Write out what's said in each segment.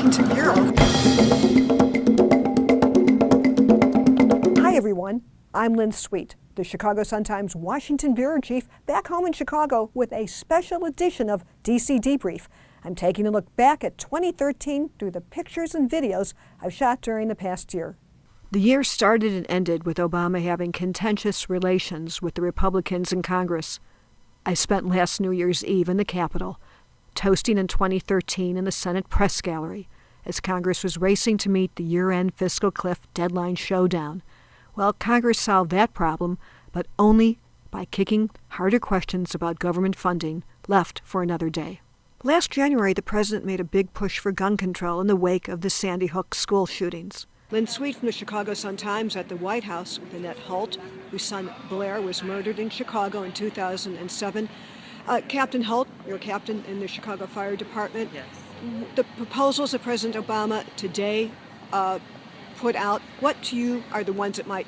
Washington Bureau. Hi everyone, I'm Lynn, the Chicago Sun-Times Washington Bureau Chief, back home in Chicago with a special edition of DC Debrief. I'm taking a look back at 2013 through the pictures and videos I've shot during the past year. The year started and ended with Obama having contentious relations with the Republicans in Congress. I spent last New Year's Eve in the Capitol, toasting in 2013 in the Senate Press Gallery, as Congress was racing to meet the year-end fiscal cliff deadline showdown. Well, Congress solved that problem, but only by kicking harder questions about government funding left for another day. Last January, the president made a big push for gun control in the wake of the Sandy Hook school shootings. Lynn from the Chicago Sun-Times at the White House with Annette Holt, whose son Blair was murdered in Chicago in 2007. Captain Holt, you're a captain in the Chicago Fire Department. Yes. The proposals that President Obama today put out, what to you are the ones that might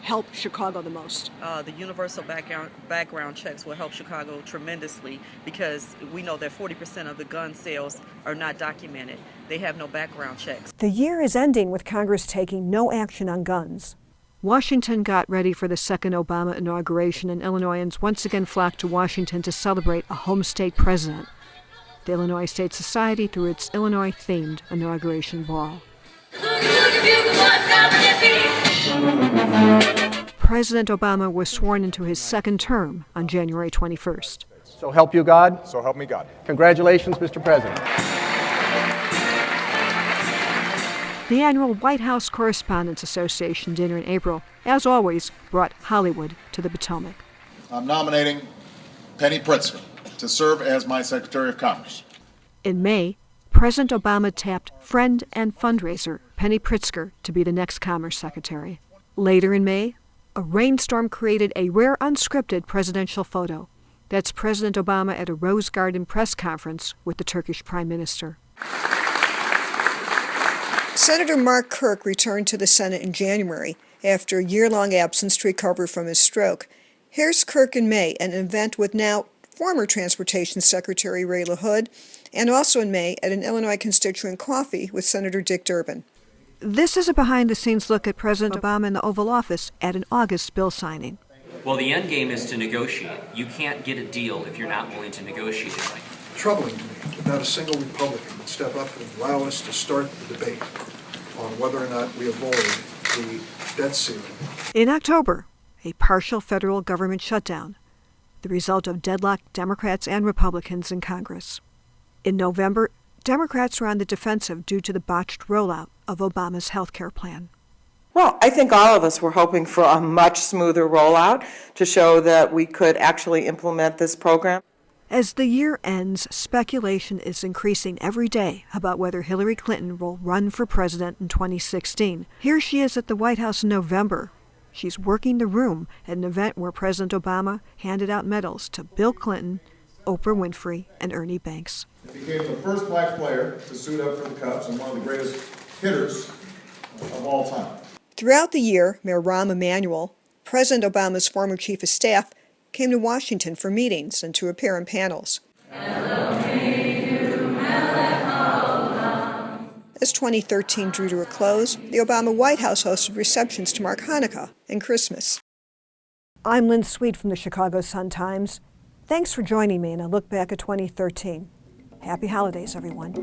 help Chicago the most? The universal background checks will help Chicago tremendously because we know that 40% of the gun sales are not documented. They have no background checks. The year is ending with Congress taking no action on guns. Washington got ready for the second Obama inauguration, and Illinoisans once again flocked to Washington to celebrate a home state president. The Illinois State Society threw its Illinois-themed Inauguration Ball. President Obama was sworn into his second term on January 21st. So help you God? So help me God. Congratulations, Mr. President. The annual White House Correspondents Association dinner in April, as always, brought Hollywood to the Potomac. I'm nominating Penny Pritzker to serve as my Secretary of Commerce. In May, President Obama tapped friend and fundraiser Penny Pritzker to be the next Commerce Secretary. Later in May, a rainstorm created a rare unscripted presidential photo. That's President Obama at a Rose Garden press conference with the Turkish Prime Minister. Senator Mark Kirk returned to the Senate in January after a year-long absence to recover from his stroke. Here's Kirk in May at an event with now former Transportation Secretary Ray LaHood, and also in May at an Illinois constituent coffee with Senator Dick Durbin. This is a behind-the-scenes look at President Obama in the Oval Office at an August bill signing. Well, the end game is to negotiate. You can't get a deal if you're not willing to negotiate it. Troubling to me that not a single Republican would step up and allow us to start the debate on whether or not we avoid the debt ceiling. In October, a partial federal government shutdown, the result of deadlocked Democrats and Republicans in Congress. In November, Democrats were on the defensive due to the botched rollout of Obama's health care plan. Well, I think all of us were hoping for a much smoother rollout to show that we could actually implement this program. As the year ends, speculation is increasing every day about whether Hillary Clinton will run for president in 2016. Here she is at the White House in November. She's working the room at an event where President Obama handed out medals to Bill Clinton, Oprah Winfrey, and Ernie Banks. He became the first black player to suit up for the Cubs and one of the greatest hitters of all time. Throughout the year, Mayor Rahm Emanuel, President Obama's former chief of staff, came to Washington for meetings and to appear in panels. As 2013 drew to a close, the Obama White House hosted receptions to mark Hanukkah and Christmas. I'm Lynn from the Chicago Sun-Times. Thanks for joining me in a look back at 2013. Happy holidays, everyone.